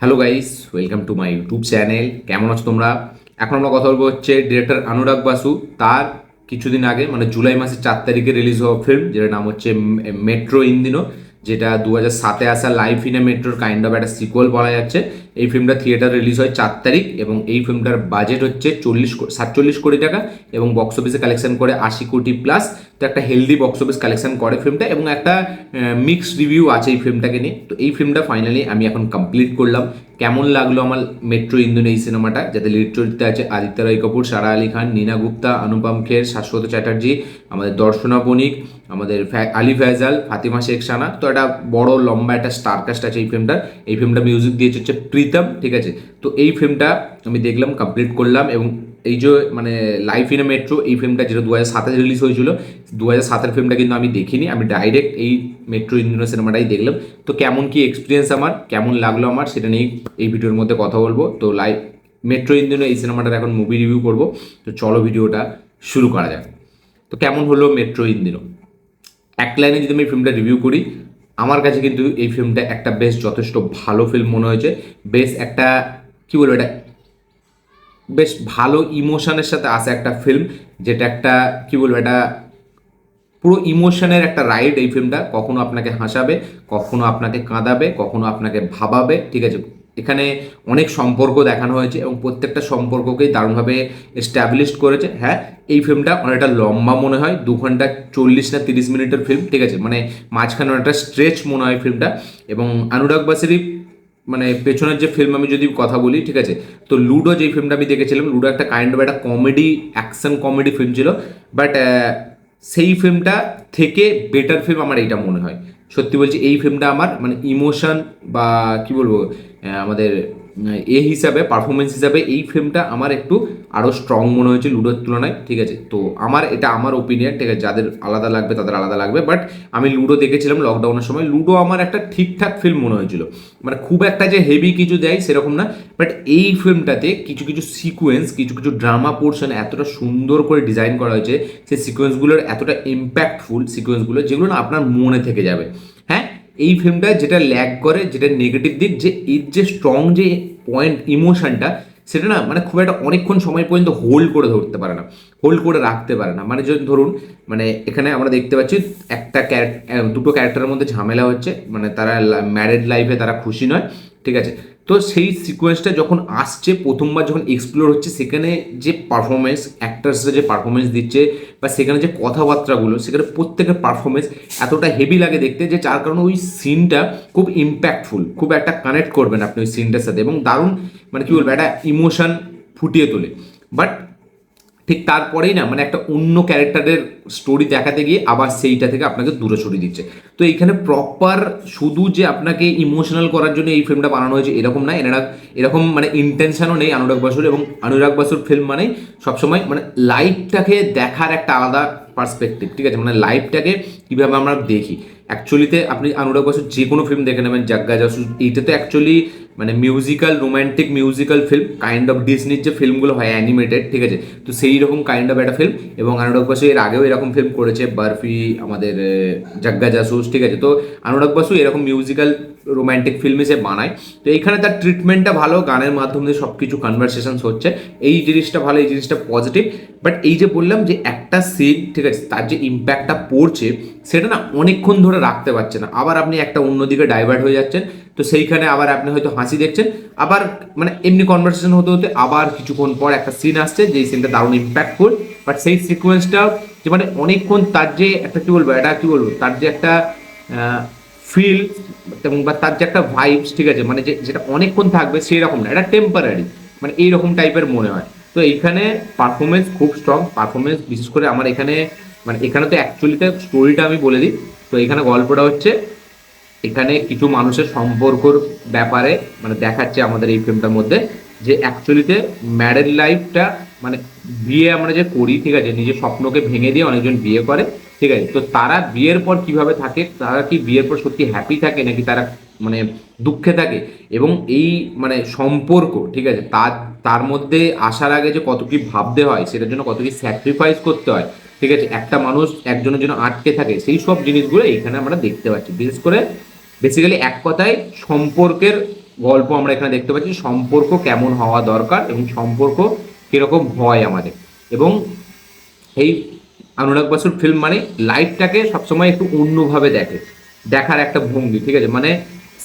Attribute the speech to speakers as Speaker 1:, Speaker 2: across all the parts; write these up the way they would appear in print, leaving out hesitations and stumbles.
Speaker 1: Hello guys, welcome to my YouTube channel. কেমন আছো তোমরা? এখন আমরা কথা বলবো হচ্ছে ডিরেক্টর অনুরাগ বাসু। তার কিছুদিন আগে মানে জুলাই মাসের 4 তারিখে রিলিজ হওয়া ফিল্ম, যেটার নাম হচ্ছে মেট্রো ইন্দিনো, যেটা 2007-এ আসা লাইফ ইন এ মেট্রোর কাইন্ড অফ একটা সিকুয়াল বলা যাচ্ছে। এই ফিল্মটা থিয়েটার রিলিজ হয় 4 তারিখ এবং এই ফিল্মটার বাজেট হচ্ছে 47 কোটি টাকা এবং বক্স অফিসে কালেকশন করে 80 কোটি প্লাস। তো একটা হেলদি বক্স অফিস কালেকশন করে ফিল্মটা এবং একটা মিক্সড রিভিউ আছে এই ফিল্মটাকে নিয়ে। তো এই ফিল্মটা ফাইনালি আমি এখন কমপ্লিট করলাম। কেমন লাগলো আমার মেট্রো ইন্দোনে এই সিনেমাটা, যাতে লিড চরিত্রে আছে আদিত্য রায় কাপুর, সারা আলী খান, নীনা গুপ্তা, অনুপম খের, শাশ্বত চ্যাটার্জি, আমাদের দর্শনা বণিক, আমাদের আলী ফয়জাল, ফাতিমা শেখ সানা। তো একটা বড় লম্বা একটা স্টার কাস্ট আছে এই ফিল্মটা মিউজিক দিয়েছে হচ্ছে প্রীতম, ঠিক আছে। তো এই ফিল্মটা আমি দেখলাম, কমপ্লিট করলাম এবং এই যে মানে লাইফ ইন এ মেট্রো এই ফিল্মটা যেটা 2007-এ রিলিজ হয়েছিল, 2007-এর ফিল্মটা কিন্তু আমি দেখিনি, আমি ডাইরেক্ট এই মেট্রো ইন্দিনো সিনেমাটাই দেখলাম। তো কেমন কি এক্সপিরিয়েন্স আমার, কেমন লাগলো আমার, সেটা নিয়েই এই ভিডিওর মধ্যে কথা বলবো। তো মেট্রো ইন্দিনো এই সিনেমাটার এখন মুভি রিভিউ করবো। তো চলো ভিডিওটা শুরু করা যাক। তো কেমন হলো মেট্রো ইন্দিনো, এক লাইনে যদি আমি ফিল্মটা রিভিউ করি, আমার কাছে কিন্তু এই ফিল্মটা একটা বেশ যথেষ্ট ভালো ফিল্ম মনে হয়েছে। বেশ একটা কি বলবো, এটা বেশ ভালো ইমোশনের সাথে আসে একটা ফিল্ম, যেটা একটা কি বলবো, এটা পুরো ইমোশনের একটা রাইড। এই ফিল্মটা কখনো আপনাকে হাসাবে, কখনো আপনাকে কাঁদাবে, কখনো আপনাকে ভাবাবে, ঠিক আছে। এখানে অনেক সম্পর্ক দেখানো হয়েছে এবং প্রত্যেকটা সম্পর্ককেই দারুণভাবে এস্টাবলিশ করেছে। হ্যাঁ, এই ফিল্মটা অনেকটা লম্বা মনে হয়, 2 ঘন্টা 40 না 30 মিনিটের ফিল্ম, ঠিক আছে। মানে মাঝখানে অনেকটা স্ট্রেচ মনে হয় ফিল্মটা। এবং অনুরাগ বাসুরি মানে পেছনের যে ফিল্ম আমি যদি কথা বলি, ঠিক আছে, তো লুডো যেই ফিল্মটা আমি দেখেছিলাম, লুডো একটা কাইন্ড অফ একটা কমেডি, অ্যাকশন কমেডি ফিল্ম ছিল। বাট সেই ফিল্মটা থেকে বেটার ফিল্ম আমার এইটা মনে হয়। সত্যি বলছি, এই ফিল্মটা আমার মানে ইমোশন বা কি বলবো, আমাদের হিসাবে পারফরমেন্স হিসাবে এই ফিল্মটা আমার একটু আরও স্ট্রং মনে হয়েছে লুডোর তুলনায়, ঠিক আছে। তো এটা আমার ওপিনিয়ন, ঠিক আছে। যাদের আলাদা লাগবে তাদের আলাদা লাগবে, বাট আমি লুডো দেখেছিলাম লকডাউনের সময়। লুডো আমার একটা ঠিকঠাক ফিল্ম মনে হয়েছিল, মানে খুব একটা যে হেভি কিছু দেয় সেরকম না। বাট এই ফিল্মটাতে কিছু কিছু সিকোয়েন্স, কিছু কিছু ড্রামা পোর্শন এতটা সুন্দর করে ডিজাইন করা হয়েছে, সেই সিকোয়েন্সগুলোর এতটা ইম্প্যাক্টফুল সিকোয়েন্সগুলো, যেগুলো না আপনার মনে থেকে যাবে। হ্যাঁ, এই ফিল্মটা যেটা ল্যাগ করে, যেটা নেগেটিভ দিক, যে এর যে স্ট্রং যে পয়েন্ট ইমোশনটা, সেটা না মানে খুব একটা অনেকক্ষণ সময় পর্যন্ত হোল্ড করে ধরতে পারে না, হোল্ড করে রাখতে পারে না। মানে যদি ধরুন, মানে এখানে আমরা দেখতে পাচ্ছি দুটো ক্যারেক্টারের মধ্যে ঝামেলা হচ্ছে, মানে তারা ম্যারিড লাইফে তারা খুশি নয়, ঠিক আছে। তো সেই সিকোয়েন্সটা যখন আসছে, প্রথমবার যখন এক্সপ্লোর হচ্ছে, সেখানে যে পারফরমেন্স, অ্যাক্টার্সরা যে পারফরমেন্স দিচ্ছে বা সেখানে যে কথাবার্তাগুলো, সেখানে প্রত্যেকের পারফরমেন্স এতটা হেভি লাগে দেখতে, যে যার কারণে ওই সিনটা খুব ইম্প্যাক্টফুল, খুব একটা কানেক্ট করবেন আপনি ওই সিনটার সাথে এবং দারুণ মানে কি বলবো, একটা ইমোশন ফুটিয়ে তোলে। বাট ঠিক তারপরেই না মানে একটা অন্য ক্যারেক্টারের স্টোরি দেখাতে গিয়ে আবার সেইটা থেকে আপনাকে দূরে সরিয়ে দিচ্ছে। তো এইখানে প্রপার শুধু যে আপনাকে ইমোশনাল করার জন্য এই ফিল্মটা বানানো হয়েছে এরকম না, এরকম মানে ইন্টেনশনও নেই অনুরাগ বাসুর। এবং অনুরাগ বাসুর ফিল্ম মানে সবসময় মানে লাইফটাকে দেখার একটা আলাদা পার্সপেক্টিভ, ঠিক আছে। মানে লাইফটাকে কীভাবে আমরা দেখি। অ্যাকচুয়ালিতে আপনি অনুরাগ বাসুর যে কোনো ফিল্ম দেখে নেবেন, জাগ্গা জাসু, এইটা তো অ্যাকচুয়ালি মানে musical, romantic musical film, kind of ডিসনির যে ফিল্মগুলো হয় অ্যানিমেটেড, ঠিক আছে। তো সেই রকম কাইন্ড অফ একটা ফিল্ম। এবং অনুরাগ বাসু এর আগেও এরকম ফিল্ম করেছে, বারফি, আমাদের জাগ্গা জাসুস, ঠিক আছে। তো অনুরাগ বাসু এরকম মিউজিক্যাল রোম্যান্টিক ফিল্ম সে বানায়। তো এইখানে তার ট্রিটমেন্টটা ভালো, গানের মাধ্যমে সব কিছু কনভারসেশনস হচ্ছে, এই জিনিসটা ভালো, এই জিনিসটা পজিটিভ। বাট এই যে বললাম যে একটা সিন, ঠিক আছে, তার যে ইম্প্যাক্টটা পড়ছে সেটা না অনেকক্ষণ ধরে রাখতে পারছে না, আবার আপনি একটা অন্যদিকে ডাইভার্ট হয়ে যাচ্ছেন। তো সেইখানে আবার আপনি হয়তো হাসি দেখছেন, আবার মানে এমনি কনভারসেশন হতে হতে আবার কিছুক্ষণ পর একটা সিন আসছে, যেই সিনটা দারুণ ইম্প্যাক্টফুল। বাট সেই সিকোয়েন্সটা যে মানে অনেকক্ষণ তার যে একটা কি বলবো, এটা কি বলবো, তার যে একটা ফিল এবং বা তার যে একটা ভাইবস, ঠিক আছে, মানে যেটা অনেকক্ষণ থাকবে সেরকম না, এটা টেম্পারারি, মানে এইরকম টাইপের মনে হয়। তো এইখানে পারফরমেন্স খুব স্ট্রং পারফরমেন্স, বিশেষ করে আমার এখানে মানে এখানে তো অ্যাকচুয়ালিতে স্টোরিটা আমি বলে দিই। তো এখানে গল্পটা হচ্ছে, এখানে কিছু মানুষের সম্পর্কর ব্যাপারে মানে দেখাচ্ছে আমাদের এই ফিল্মটার মধ্যে, যে অ্যাকচুয়ালিতে ম্যারেড লাইফটা মানে বিয়ে আমরা যে করি, ঠিক আছে, নিজের স্বপ্নকে ভেঙে দিয়ে অনেকজন বিয়ে করে, ঠিক আছে। তো তারা বিয়ের পর কিভাবে থাকে, তারা কি বিয়ের পর সত্যি হ্যাপি থাকে নাকি তারা মানে দুঃখে থাকে, এবং এই মানে সম্পর্ক, ঠিক আছে, তার তার মধ্যে আসার আগে যে কত কি ভাবতে হয়, সেটার জন্য কত কি স্যাক্রিফাইস করতে হয়, ঠিক আছে, একটা মানুষ একজনের জন্য আটকে থাকে, সেই সব জিনিসগুলো এইখানে আমরা দেখতে পাচ্ছি। বিশেষ করে বেসিক্যালি এক কথায় সম্পর্কের গল্প আমরা এখানে দেখতে পাচ্ছি, সম্পর্ক কেমন হওয়া দরকার এবং সম্পর্ক কিরকম হয় আমাদের। এবং এই অনুরাগ বসুর ফিল্ম মানে লাইফটাকে সবসময় একটু অন্যভাবে দেখার একটা ভঙ্গি, ঠিক আছে? মানে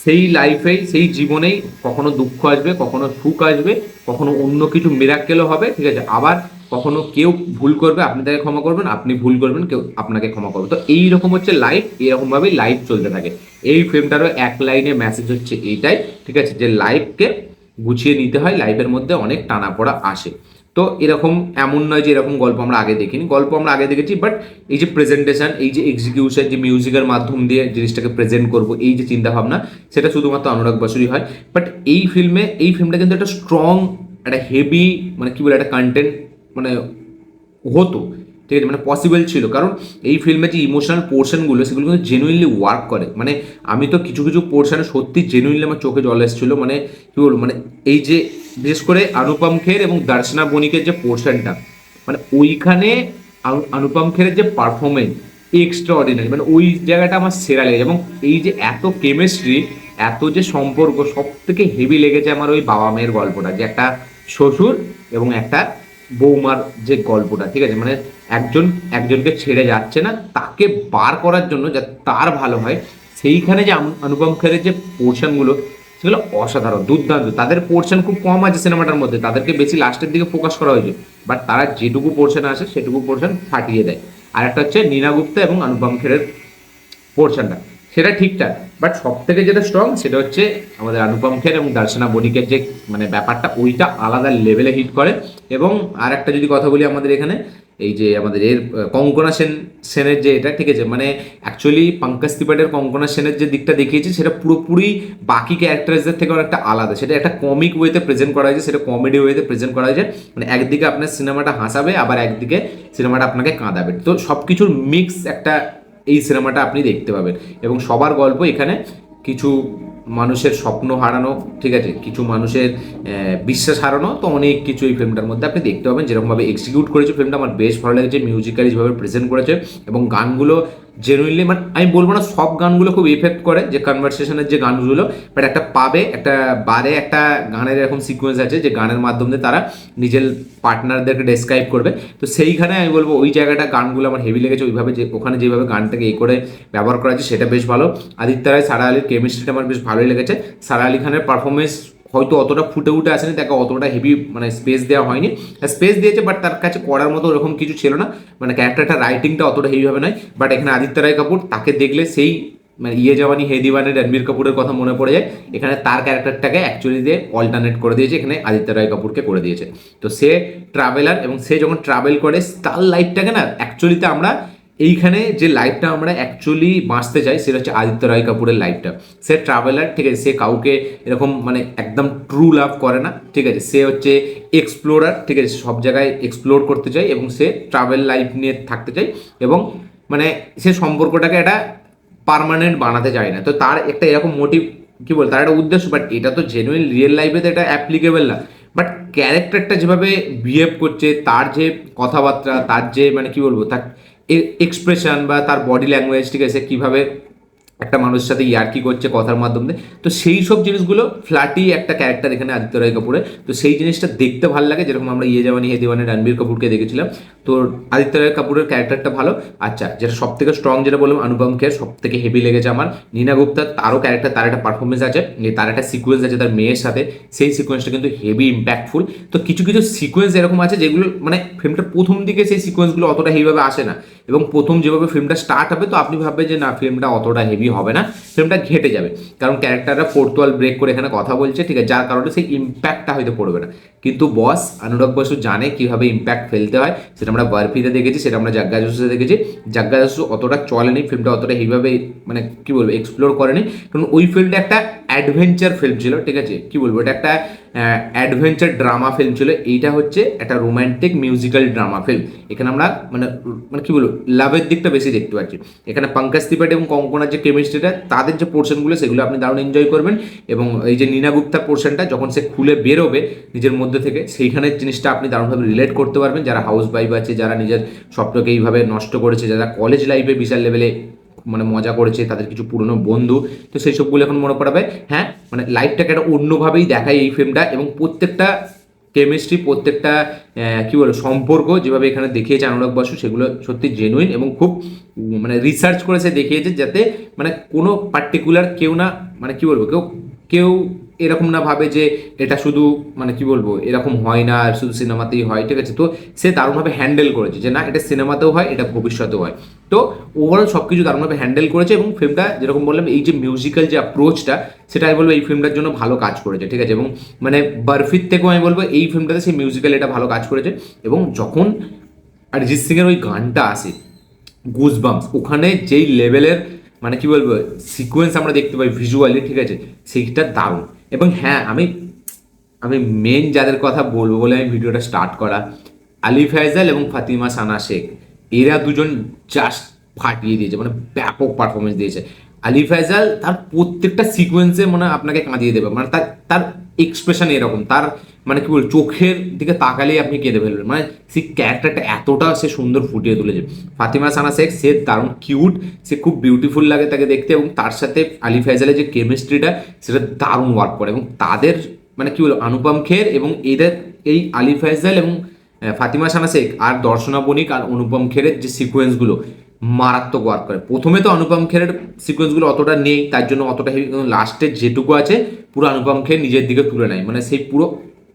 Speaker 1: সেই লাইফেই, সেই জীবনেই কখনো দুঃখ আসবে, কখনো সুখ আসবে, কখনো অন্য কিছু মিরাক্কেলও হবে, ঠিক আছে? আবার কখনো কেউ ভুল করবে, আপনি তাকে ক্ষমা করবেন, আপনি ভুল করবেন, কেউ আপনাকে ক্ষমা করবে। তো এইরকম হচ্ছে লাইফ, এরকমভাবেই লাইফ চলতে থাকে। এই ফিল্মটারও এক লাইনে মেসেজ হচ্ছে এইটাই, ঠিক আছে, যে লাইফকে গুছিয়ে নিতে হয়, লাইফের মধ্যে অনেক টানাপোড়া আসে। তো এরকম এমন নয় যে এরকম গল্প আমরা আগে দেখিনি, গল্প আমরা আগে দেখেছি, বাট এই যে প্রেজেন্টেশন, এই যে এক্সিকিউশন, যে মিউজিকের মাধ্যম দিয়ে জিনিসটাকে প্রেজেন্ট করব, এই যে চিন্তাভাবনা, সেটা শুধুমাত্র অনুরাগ বসুরই হয়। বাট এই ফিল্মটা কিন্তু একটা স্ট্রং, একটা হেভি, মানে কি বলে, একটা কন্টেন্ট মানে হতো, ঠিক আছে, মানে পসিবল ছিল। কারণ এই ফিল্মে যে ইমোশনাল পোর্শনগুলো, সেগুলো কিন্তু জেনুইনলি ওয়ার্ক করে। মানে আমি তো কিছু কিছু পোর্শনে সত্যি জেনুইনলি আমার চোখে জল এসেছিলো। মানে কি বলবো, মানে এই যে বিশেষ করে অনুপম খের এবং দর্শনা বণিকের যে পোর্শনটা, মানে ওইখানে অনুপম খেরের যে পারফরমেন্স এক্সট্রা অর্ডিনারি, মানে ওই জায়গাটা আমার সেরা লেগেছে। এবং এই যে এত কেমিস্ট্রি, এত যে সম্পর্ক, সব থেকে হেভি লেগেছে আমার ওই বাবা মেয়ের গল্পটা, যে একটা শ্বশুর এবং একটা বৌমার যে গল্পটা, ঠিক আছে, মানে একজন একজনকে ছেড়ে যাচ্ছে না, তাকে বার করার জন্য যাতে তার ভালো হয়, সেইখানে যে অনুপম খেরের যে পোর্শনগুলো, সেগুলো অসাধারণ, দুর্দান্ত। তাদের পোর্শন খুব কম আছে সিনেমাটার মধ্যে, তাদেরকে বেশি লাস্টের দিকে ফোকাস করা হয়েছে, বাট তারা যেটুকু পোর্শন আসে সেটুকু পোর্শন ফাটিয়ে দেয়। আর একটা হচ্ছে নীনা গুপ্তা এবং অনুপম খেরের পোর্শনটা, সেটা ঠিকঠাক, বাট সব থেকে যেটা স্ট্রং সেটা হচ্ছে আমাদের অনুপম খের এবং দর্শনা বণিকের যে মানে ব্যাপারটা, ওইটা আলাদা লেভেলে হিট করে। এবং আর একটা যদি কথা বলি আমাদের এখানে, এই যে আমাদের এর কঙ্কনা সেনের যে এটা, ঠিক আছে, মানে অ্যাকচুয়ালি পঙ্কজ ত্রিপাঠীর কঙ্কনা সেনের যে দিকটা দেখিয়েছে, সেটা পুরোপুরি বাকি ক্যারেক্টারদের থেকে অনেকটা আলাদা। সেটা একটা কমিক ওয়েতে প্রেজেন্ট করা হয়েছে, সেটা কমেডি ওয়েতে প্রেজেন্ট করা হয়েছে। মানে একদিকে আপনার সিনেমাটা হাসাবে, আবার একদিকে সিনেমাটা আপনাকে কাঁদাবে, তো সব কিছুর মিক্স একটা এই সিনেমাটা আপনি দেখতে পাবেন। এবং সবার গল্প এখানে, কিছু মানুষের স্বপ্ন হারানো, ঠিক আছে, কিছু মানুষের বিশ্বাস হারানো, তো অনেক কিছু এই ফিল্মটার মধ্যে আপনি দেখতে পাবেন। যেরকমভাবে এক্সিকিউট করেছে ফিল্মটা, আমার বেশ ভালো লেগেছে, মিউজিক্যালি যেভাবে প্রেজেন্ট করেছে, এবং গানগুলো জেনুইনলি, মানে আমি বলবো না সব গানগুলো খুব এফেক্ট করে, যে কনভারসেশনের যে গানগুলো, বাট একটা পাবে, একটা বারে একটা গানের এরকম সিকোয়েন্স আছে, যে গানের মাধ্যমে তারা নিজের পার্টনারদেরকে ডেসক্রাইব করবে। তো সেইখানে আমি বলবো ওই জায়গাটা গানগুলো আমার হেভি লেগেছে, ওইভাবে যে ওখানে যেভাবে গানটাকে এই করে ব্যবহার করা আছে সেটা বেশ ভালো। আদিত্য রায় সারা আলীর কেমিস্ট্রিটা আমার বেশ ভালোই লেগেছে। সারা আলী খানের পারফরমেন্স হয়তো অতটা ফুটে উঠে আসেনি, তাকে অতটা হেভি মানে স্পেস দেওয়া হয়নি, স্পেস দিয়েছে বাট তার কাছে করার মতো ওরকম কিছু ছিল না, মানে ক্যারেক্টারটা রাইটিংটা অতটা হেভিভাবে নয়। বাট এখানে আদিত্য রায় কাপুর, তাকে দেখলে সেই মানে ইয়ে জওয়ানি হে দিওয়ানি রণবীর কাপুরের কথা মনে পড়ে যায়। এখানে তার ক্যারেক্টারটাকে অ্যাকচুয়ালি দিয়ে অল্টারনেট করে দিয়েছে, এখানে আদিত্য রায় কাপুরকে করে দিয়েছে। তো সে ট্রাভেলার, এবং সে যখন ট্রাভেল করে তার লাইফটাকে না অ্যাকচুয়ালিতে আমরা এইখানে যে লাইফটা আমরা অ্যাকচুয়ালি বাঁচতে চাই, সেটা হচ্ছে আদিত্য রায় কাপুরের লাইফটা। সে ট্রাভেলার, ঠিক আছে, সে কাউকে এরকম মানে একদম ট্রু লাভ করে না, ঠিক আছে, সে হচ্ছে এক্সপ্লোরার, ঠিক আছে, সব জায়গায় এক্সপ্লোর করতে চায়, এবং সে ট্রাভেল লাইফ নিয়ে থাকতে চায়, এবং মানে সে সম্পর্কটাকে একটা পার্মানেন্ট বানাতে চায় না। তো তার একটা এরকম মোটিভ, কি বল, তার একটা উদ্দেশ্য, বাট এটা তো জেনুইন রিয়েল লাইফে তো এটা অ্যাপ্লিকেবল না। বাট ক্যারেক্টারটা যেভাবে বিহেভ করছে, তার যে কথাবার্তা, তার যে মানে কি বলবো, তার এক্সপ্রেশন বা তার বডি ল্যাঙ্গুয়েজ, ঠিক আছে, কীভাবে একটা মানুষের সাথে ইয়ার্কি করছে কথার মাধ্যমে, তো সেই সব জিনিসগুলো ফ্ল্যাটি একটা ক্যারেক্টার এখানে আদিত্য রায় কাপুরে। তো সেই জিনিসটা দেখতে ভালো লাগে, যেরকম আমরা ইয়ে জওয়ানি হে দিওয়ানি রণবীর কাপুরকে দেখেছিলাম। তো আদিত্য রায় কাপুরের ক্যারেক্টারটা ভালো। আচ্ছা, যেটা সব থেকে স্ট্রং, যেটা বললাম, অনুপম খের সব থেকে হেভি লেগেছে আমার। নীনা গুপ্তা, তারও ক্যারেক্টার, তার একটা পারফরমেন্স আছে, তার একটা সিকোয়েন্স আছে তার মেয়ের সাথে, সেই সিকোয়েন্সটা কিন্তু হেভি ইম্প্যাক্টফুল। তো কিছু কিছু সিকোয়েন্স এরকম আছে যেগুলো মানে ফিল্মটার প্রথম দিকে সেই সিকোয়েন্সগুলো অতটা হেভিভাবে আসে না, এবং প্রথম যেভাবে ফিল্মটা স্টার্ট হবে, তো আপনি ভাববেন যে না ফিল্মটা অতটা হেভি হবে না, ফিল্মটা ঘেটে যাবে, কারণ ক্যারেক্টাররা ফোর্থ ওয়াল ব্রেক করে এখানে কথা বলছে, ঠিক আছে, যার কারণে সেই ইম্প্যাক্টটা হয়তো পড়বে না। কিন্তু বস অনুরাগ বসু জানে কীভাবে ইম্প্যাক্ট ফেলতে হয়, সেটা আমরা বরফিতে দেখেছি, সেটা আমরা জাগ্গা জসুতে দেখেছি। জাগ্গা জসু অতটা চলেনি, ফিল্মটা অতটা হেভিভাবে মানে কি বলবো এক্সপ্লোর করেনি, কারণ ওই ফিল্মটা একটা অ্যাডভেঞ্চার ফিল্ম ছিল, ঠিক আছে, কি বলবো, এটা একটা অ্যাডভেঞ্চার ড্রামা ফিল্ম ছিল। এইটা হচ্ছে একটা রোম্যান্টিক মিউজিক্যাল ড্রামা ফিল্ম। এখানে আমরা মানে মানে কি বলবো লাভের দিকটা বেশি দেখতে পাচ্ছি। এখানে পঙ্কজ ত্রিপাঠী এবং কঙ্কনার যে কেমিস্ট্রিটা, তাদের যে পোর্শনগুলো, সেগুলো আপনি দারুণ এনজয় করবেন। এবং এই যে নীনা গুপ্তার পোর্শনটা যখন সে খুলে বেরোবে নিজের মধ্যে থেকে, সেইখানের জিনিসটা আপনি দারুণভাবে রিলেট করতে পারবেন, যারা হাউস ওয়াইফ আছে, যারা নিজের স্বপ্নকে এইভাবে নষ্ট করেছে, যারা কলেজ লাইফে বিশাল লেভেলে মানে মজা করেছে, তাদের কিছু পুরনো বন্ধু, তো সেই সবগুলো এখন মনে পড়াবে। হ্যাঁ, মানে লাইফটাকে একটা অন্যভাবেই দেখায় এই ফিল্মটা, এবং প্রত্যেকটা কেমিস্ট্রি, প্রত্যেকটা কি বলবো সম্পর্ক যেভাবে এখানে দেখিয়েছে অনুরাগ বাসু, সেগুলো সত্যি জেনুইন এবং খুব মানে রিসার্চ করেছে দেখিয়েছে, যাতে মানে কোনো পার্টিকুলার কেউ না, মানে কি বলবো, কেউ কেউ এরকম না ভাবে যে এটা শুধু মানে কি বলবো এরকম হয় না আর শুধু সিনেমাতেই হয়, ঠিক আছে। তো সে দারুণভাবে হ্যান্ডেল করেছে যে না, এটা সিনেমাতেও হয়, এটা ভবিষ্যতেও হয়। তো ওভারঅল সব কিছু দারুণভাবে হ্যান্ডেল করেছে, এবং ফিল্মটা যেরকম বললাম এই যে মিউজিক্যাল যে অ্যাপ্রোচটা, সেটা আমি বলবো এই ফিল্মটার জন্য ভালো কাজ করেছে, ঠিক আছে। এবং মানে বরফির থেকেও আমি বলবো এই ফিল্মটাতে সেই মিউজিক্যাল এটা ভালো কাজ করেছে। এবং যখন অরিজিৎ সিং এর ওই গানটা আসে, গুজবাম্পস, ওখানে যেই লেভেলের মানে কি বলবো সিকোয়েন্স আমরা দেখতে পাই ভিজুয়ালি, ঠিক আছে, সেইটা দারুণ। এবং হ্যাঁ, আমি আমি মেন যাদের কথা বলবো বলে আমি ভিডিওটা স্টার্ট করা, আলি ফায়জাল এবং ফাতিমা সানা শেখ, এরা দুজন জাস্ট ফাটিয়ে দিয়েছে, মানে ব্যাপক পারফরমেন্স দিয়েছে। আলি ফায়জাল তার প্রত্যেকটা সিকোয়েন্সে মানে আপনাকে কাঁদিয়ে দেবে, মানে তার তার এক্সপ্রেশন এরকম, তার মানে কি বল চোখের দিকে তাকালেই আপনি কেঁদে ফেলবেন, মানে সেই ক্যারেক্টারটা এতটা সে সুন্দর ফুটিয়ে তুলেছে। ফাতিমা সানা শেখ, সে দারুণ কিউট, সে খুব বিউটিফুল লাগে তাকে দেখতে, এবং তার সাথে আলি ফায়জালের যে কেমিস্ট্রিটা সেটা দারুণ ওয়ার্ক করে। এবং তাদের মানে কি বলবো অনুপম খের এবং এদের এই আলি ফায়জাল এবং ফাতিমা সানা শেখ আর দর্শনা বণিক আর অনুপম খেরের যে সিকোয়েন্সগুলো মারাত্মক ওয়ার্ক করে। প্রথমে তো অনুপম খেরের সিকোয়েন্সগুলো অতটা নেই, তার জন্য অতটা হেভি, লাস্টে যেটুকু আছে পুরো অনুপম খের নিজের দিকে তুলে নেয়, মানে সেই পুরো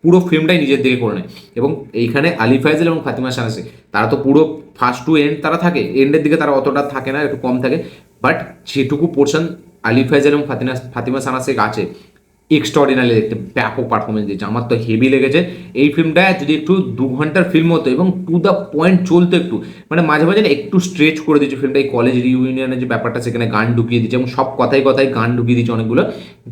Speaker 1: পুরো ফিল্মটাই নিজের দিকে করে নেয়। এবং এইখানে আলি ফায়জাল এবং ফাতিমা সানা শেখ, তারা তো পুরো ফার্স্ট টু এন্ড তারা থাকে, এন্ডের দিকে তারা অতটা থাকে না, একটু কম থাকে, বাট যেটুকু পোর্শন আলি ফায়জাল এবং ফাতিমা সানা শেখ আছে, এক্সট্রাঅর্ডিনারি দেখতে, ব্যাপক পারফরমেন্স দিয়েছে, আমার তো হেভি লেগেছে। এই ফিল্মটা যদি একটু 2 ঘন্টার ফিল্ম হতো এবং টু দ্য পয়েন্ট চলতো একটু, মানে মাঝে মাঝে না একটু স্ট্রেচ করে দিয়েছে ফিল্মটা, এই কলেজ রিউনিয়নের যে ব্যাপারটা সেখানে গান ঢুকিয়ে দিচ্ছে, এবং সব কথায় কথায় গান ঢুকিয়ে দিচ্ছে অনেকগুলো,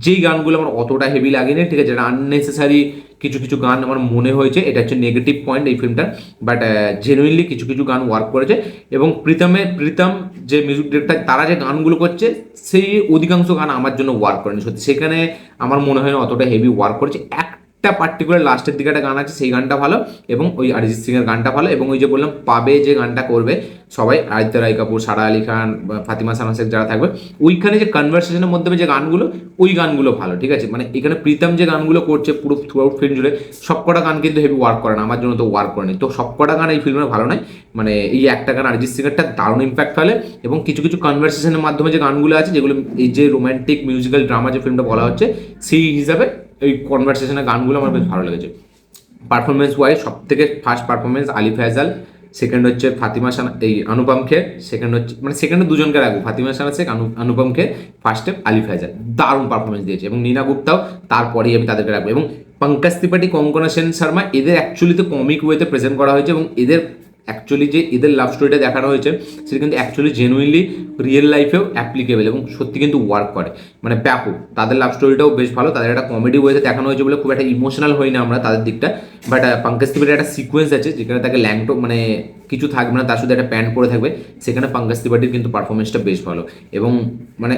Speaker 1: যেই গানগুলো আমার অতটা হেভি লাগেনি, ঠিক আছে, আননেসেসারি কিছু কিছু গান আমার মনে হয়েছে, এটা হচ্ছে নেগেটিভ পয়েন্ট এই ফিল্মটার। বাট জেনুইনলি কিছু কিছু গান ওয়ার্ক করেছে। এবং প্রীতম যে মিউজিক ডিরেক্টর, তারা যে গানগুলো করছে সেই অধিকাংশ গান আমার জন্য ওয়ার্ক করেনি সত্যি, সেখানে আমার মনে হয় না অতটা হেভি ওয়ার্ক করেছে। একটা পার্টিকুলার লাস্টের দিকে একটা গান আছে, সেই গানটা ভালো, এবং ওই অরিজিৎ সিং এর গানটা ভালো, এবং ওই যে বললাম পাবে যে গানটা করবে সবাই, আদিত্য রায় কাপুর, সারা আলি খান, ফাতিমা সানা শেখ যারা থাকবে, ওইখানে যে কনভারসেশনের মধ্যে যে গানগুলো, ওই গানগুলো ভালো, ঠিক আছে। মানে এখানে প্রীতম যে গানগুলো করছে পুরো থ্রু আউট ফিল্ম জুড়ে, সবকটা গান কিন্তু হেভি ওয়ার্ক করে না, আমার জন্য তো ওয়ার্ক করেনি, তো সবকটা গান এই ফিল্মে ভালো নয়। মানে এই একটা গান অরিজিৎ সিং এরটা দারুণ ইম্প্যাক্ট ফেলে, এবং কিছু কিছু কনভারসেশনের মাধ্যমে যে গানগুলো আছে, যেগুলো এই যে রোম্যান্টিক মিউজিক্যাল ড্রামা যে ফিল্মটা বলা হচ্ছে, সেই হিসাবে এই কনভারসেশনের গানগুলো আমার বেশ ভালো লেগেছে। পারফরমেন্স ওয়াইজ সব থেকে ফার্স্ট পারফরমেন্স আলি ফায়জাল, সেকেন্ড হচ্ছে ফাতিমা সানা এই অনুপম খের, সেকেন্ড হচ্ছে মানে সেকেন্ডে দুজনকে রাখবো, ফাতিমা সানা শেখ, অনুপম খের, ফার্স্টে আলি ফায়জাল, দারুণ পারফরমেন্স দিয়েছে। এবং নীনা গুপ্তাও তারপরেই আমি তাদেরকে রাখবো। এবং পঙ্কজ ত্রিপাঠী, কঙ্কনা সেন শর্মা, এদের অ্যাকচুয়ালি তো কমিক ওয়েতে প্রেজেন্ট করা হয়েছে, এবং এদের অ্যাকচুয়ালি যে এদের লাভ স্টোরিটা দেখানো হয়েছে সেটা কিন্তু অ্যাকচুয়ালি জেনুইনলি রিয়েল লাইফেও অ্যাপ্লিকেবল, এবং সত্যি কিন্তু ওয়ার্ক করে, মানে ব্যাপক। তাদের লাভ স্টোরিটাও বেশ ভালো, তাদের একটা কমেডি ওয়েতে দেখানো হয়েছে বলে খুব একটা ইমোশনাল হয়নি আমরা তাদের দিকটা। বাট পঙ্কজ ত্রিপাঠীর একটা সিকোয়েন্স আছে যেখানে তাকে ল্যাংটো মানে কিছু থাকবে না, তার সাথে একটা প্যান্ট পরে থাকবে, সেখানে পঙ্কজ ত্রিপাঠীর কিন্তু পারফরমেন্সটা বেশ ভালো। এবং মানে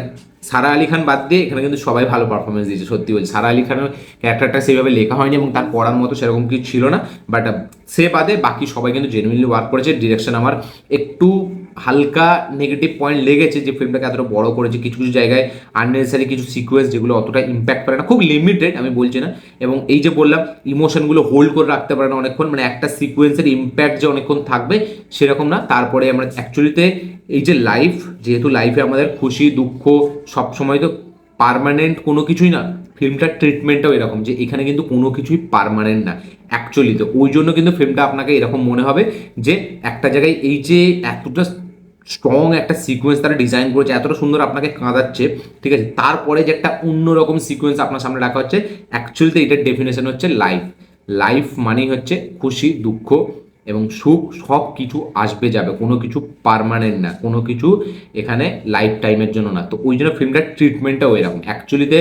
Speaker 1: সারা আলি খান বাদ দিয়ে এখানে কিন্তু সবাই ভালো পারফরমেন্স দিয়েছে, সত্যি বলছি। সারা আলি খানের ক্যারেক্টারটা সেইভাবে লেখা হয়নি এবং তার পড়ার মতো সেরকম কিছু ছিল না, বাট সে বাদে বাকি সবাই কিন্তু জেনুইনলি ওয়ার্ক করেছে। ডিরেকশন আমার একটু হালকা নেগেটিভ পয়েন্ট লেগেছে, যে ফিল্মটাকে এতটা বড় করেছে, কিছু কিছু জায়গায় আননেসেসারি কিছু সিকোয়েন্স যেগুলো অতটা ইম্প্যাক্ট করে না, খুব লিমিটেড আমি বলছি না। এবং এই যে বললাম ইমোশনগুলো হোল্ড করে রাখতে পারে না অনেকক্ষণ, মানে একটা সিকোয়েন্সের ইম্প্যাক্ট যে অনেকক্ষণ থাকবে সেরকম না। তারপরে আমরা অ্যাকচুয়ালিতে এই যে লাইফ, যেহেতু লাইফে আমাদের খুশি দুঃখ সব সময় তো পার্মানেন্ট কোনো কিছুই না, ফিল্মটার ট্রিটমেন্টটাও এরকম যে এখানে কিন্তু কোনো কিছুই পার্মানেন্ট না অ্যাকচুয়ালি। তো ওই জন্য কিন্তু ফিল্মটা আপনাকে এরকম মনে হবে যে একটা জায়গায় এই যে এতটা স্ট্রং একটা সিকোয়েন্স তারা ডিজাইন করেছে, এতটা সুন্দর আপনাকে কাঁদাচ্ছে, ঠিক আছে, তারপরে যে একটা অন্যরকম সিকোয়েন্স আপনার সামনে রাখা হচ্ছে, অ্যাকচুয়ালিতে এটার ডেফিনেশন হচ্ছে লাইফ। লাইফ মানেই হচ্ছে খুশি দুঃখ এবং সুখ, সব কিছু আসবে যাবে, কোনো কিছু পার্মানেন্ট না, কোনো কিছু এখানে লাইফ টাইমের জন্য না। তো ওই জন্য ফিল্মটার ট্রিটমেন্টটাও এরকম। অ্যাকচুয়ালিতে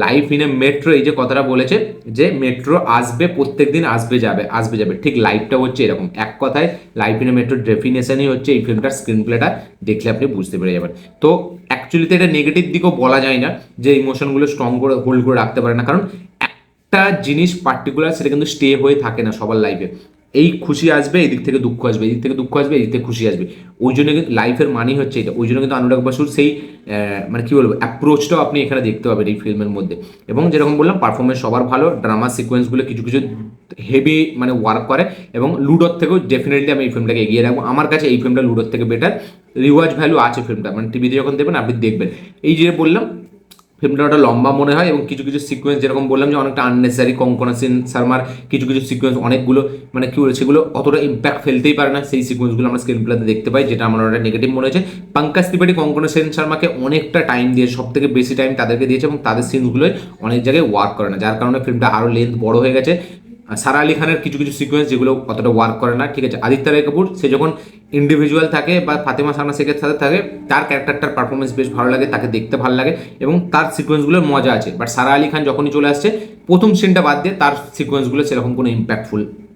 Speaker 1: লাইফ ইন এ মেট্রো, এই যে কথাটা বলেছে যে মেট্রো আসবে, প্রত্যেক দিন আসবে যাবে আসবে যাবে, ঠিক লাইফটা হচ্ছে এরকম। এক কথায় লাইফ ইন এ মেট্রোর ডেফিনেশনই হচ্ছে এই ফিল্মটার স্ক্রিন প্লেটা দেখলে আপনি বুঝতে পেরে যাবেন। তো অ্যাকচুয়ালিতে এটা নেগেটিভ দিকেও বলা যায় না যে ইমোশনগুলো স্ট্রং করে হোল্ড করে রাখতে পারে না, কারণ একটা জিনিস পার্টিকুলার সেটা কিন্তু স্টে হয়ে থাকে না সবার লাইফে। এই খুশি আসবে, এদিক থেকে দুঃখ আসবে, এদিক থেকে দুঃখ আসবে, এদিক থেকে খুশি আসবে। ওই জন্য কিন্তু লাইফের মানি হচ্ছে এটা। ওই জন্য কিন্তু অনুরাগ বাসুর সেই মানে কি বলবো অ্যাপ্রোচটাও আপনি এখানে দেখতে পাবেন এই ফিল্মের মধ্যে। এবং যেরকম বললাম পারফরমেন্স সবার ভালো, ড্রামা সিকোয়েন্সগুলো কিছু কিছু হেভি মানে ওয়ার্ক করে, এবং লুডোর থেকেও ডেফিনেটলি আমি এই ফিল্মটাকে এগিয়ে রাখবো। আমার কাছে এই ফিল্মটা লুডোর থেকে বেটার, রিওয়াজ ভ্যালু আছে ফিল্মটা, মানে টিভিতে যখন দেখবেন আপনি দেখবেন। এই যে বললাম ফিল্মটা ওটা লম্বা মনে হয়, এবং কিছু কিছু সিকোয়েন্স যেরকম বললাম যে অনেকটা আননেসারি, কঙ্কনা সেন শর্মার কিছু কিছু সিকোয়েন্স অনেকগুলো মানে কি বলে সেগুলো অতটা ইম্প্যাক্ট ফেলতেই পারে না, সেই সিকোয়েন্সগুলো আমরা স্ক্রিন প্লেতে দেখতে পাই, যেটা আমার ওটা নেগেটিভ মনে হয়েছে। পঙ্কজ ত্রিপাঠী কঙ্কনা সেন শর্মাকে অনেকটা টাইম দিয়েছে, সব থেকে বেশি টাইম তাদেরকে দিয়েছে, এবং তাদের সিনগুলোই অনেক জায়গায় ওয়ার্ক করে না, যার কারণে ফিল্মটা আরও লেন্থ বড় হয়ে গেছে। সারা আলি খানের কিছু কিছু সিকোয়েন্স যেগুলো অতটা ওয়ার্ক করে না, ঠিক আছে। আদিত্য রায় কাপুর সে যখন ইন্ডিভিজুয়াল থাকে বা ফাতেমা সানা শেখের সাথে থাকে, তার ক্যারেক্টারটার পারফরমেন্স বেশ ভালো লাগে, তাকে দেখতে ভালো লাগে, এবং তার সিকোয়েন্সগুলোর মজা আছে। বাট সারা আলি খান যখনই চলে আসছে, প্রথম সিনটা বাদ দিয়ে তার সিকোয়েন্সগুলো সেরকম কোনো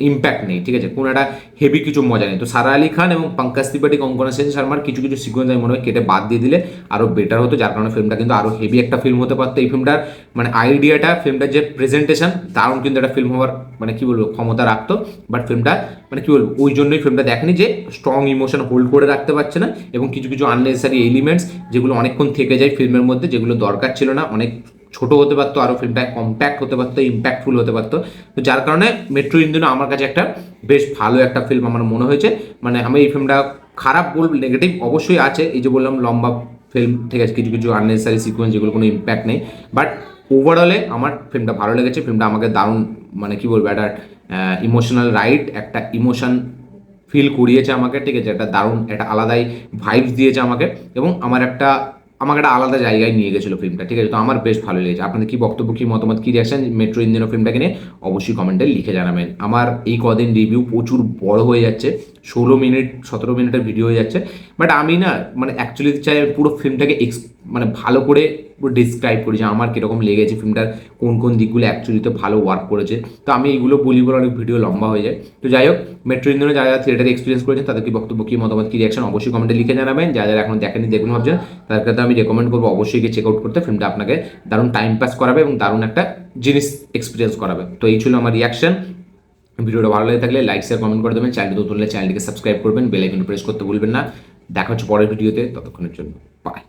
Speaker 1: ইম্প্যাক্ট নেই, ঠিক আছে, কোনো একটা হেভি কিছু মজা নেই। তো সারা আলি খান এবং পঙ্কজ ত্রিপাঠী কঙ্কনা সেন শর্মার কিছু কিছু সিকোয়েন্স আমি মনে হয় কেটে বাদ দিয়ে দিলে আরও বেটার হতো, যার কারণে ফিল্মটা কিন্তু আরও হেভি একটা ফিল্ম হতে পারতো। এই ফিল্মটার মানে আইডিয়াটা, ফিল্মটার যে প্রেজেন্টেশন, দারুণ কিন্তু একটা ফিল্ম হওয়ার মানে কি বলবো ক্ষমতা রাখতো। বাট ফিল্মটা মানে কি বলবো ওই জন্যই ফিল্মটা দেখেনি, যে স্ট্রং ইমোশন হোল্ড করে রাখতে পারছে না, এবং কিছু কিছু আননেসেসারি এলিমেন্টস যেগুলো অনেকক্ষণ থেকে যায় ফিল্মের মধ্যে, যেগুলো দরকার ছিল না, অনেক ছোট হতে পারতো, আরও ফিল্মটা কম্প্যাক্ট হতে পারতো, ইম্প্যাক্টফুল হতে পারতো। তো যার কারণে মেট্রো ইন্দিনো আমার কাছে একটা বেশ ভালো একটা ফিল্ম আমার মনে হয়েছে। মানে আমি এই ফিল্মটা খারাপ বলবো, নেগেটিভ অবশ্যই আছে, এই যে বললাম লম্বা ফিল্ম, ঠিক আছে, কিছু কিছু আননেসেসারি সিকোয়েন্স যেগুলো কোনো ইম্প্যাক্ট নেই। বাট ওভারঅলে আমার ফিল্মটা ভালো লেগেছে। ফিল্মটা আমাকে দারুণ মানে কি বলবো একটা ইমোশনাল রাইড, একটা ইমোশন ফিল করিয়েছে আমাকে, ঠিক আছে, একটা দারুণ একটা আলাদাই ভাইবস দিয়েছে আমাকে, এবং আমাকে একটা আলাদা জায়গায় নিয়ে গেছিলো ফিল্মটা, ঠিক আছে। তো আমার বেশ ভালো লেগেছে। আপনাদের কি বক্তব্য, কি মতামত, কি রিয়াকশন মেট্রো ইন্দিনো ফিল্মটাকে নিয়ে অবশ্যই কমেন্টে লিখে জানাবেন। আমার এই কদিন রিভিউ প্রচুর বড় হয়ে যাচ্ছে, 16 মিনিট 17 মিনিটের ভিডিও হয়ে যাচ্ছে। বাট আমি না মানে অ্যাকচুয়ালি চাই পুরো ফিল্মটাকে মানে ভালো করে পুরো ডিসক্রাইব করি, যে আমার কীরকম লেগেছে, ফিল্মটার কোন কোন দিকগুলো অ্যাকচুয়ালিতে ভালো ওয়ার্ক করেছে। তো আমি এইগুলো বলি বলে অনেক ভিডিও লম্বা হয়ে যায়। তো যাই হোক, মেট্রো ইন্দিনো যারা যারা থিয়েটারে এক্সপিরিয়েন্স করেছেন তাদের কি বক্তব্য, কি মতামত, কি রিয়াকশন অবশ্যই কমেন্টে লিখে জানাবেন। যারা যারা এখন দেখেনি দেখুন ভাবছেন, তাদেরকে তো আমি রেকমেন্ড করবো অবশ্যই গিয়ে চেক আউট করতে। ফিল্মটা আপনাকে দারুণ টাইম পাস করাবে এবং দারুণ একটা জিনিস এক্সপিরিয়েন্স করাবে। তো এই ছিল আমার রিয়াকশন। ভিডিওটা ভালো লাগে থাকলে লাইক শেয়ার কমেন্ট করে দেবেন, চ্যানেলটি নতুন হলে চ্যানেলটিকে সাবস্ক্রাইব করবেন, বেল আইকনটি প্রেস করতে ভুলবেন না। দেখা হচ্ছে পরের ভিডিওতে, ততক্ষণের জন্য বাই।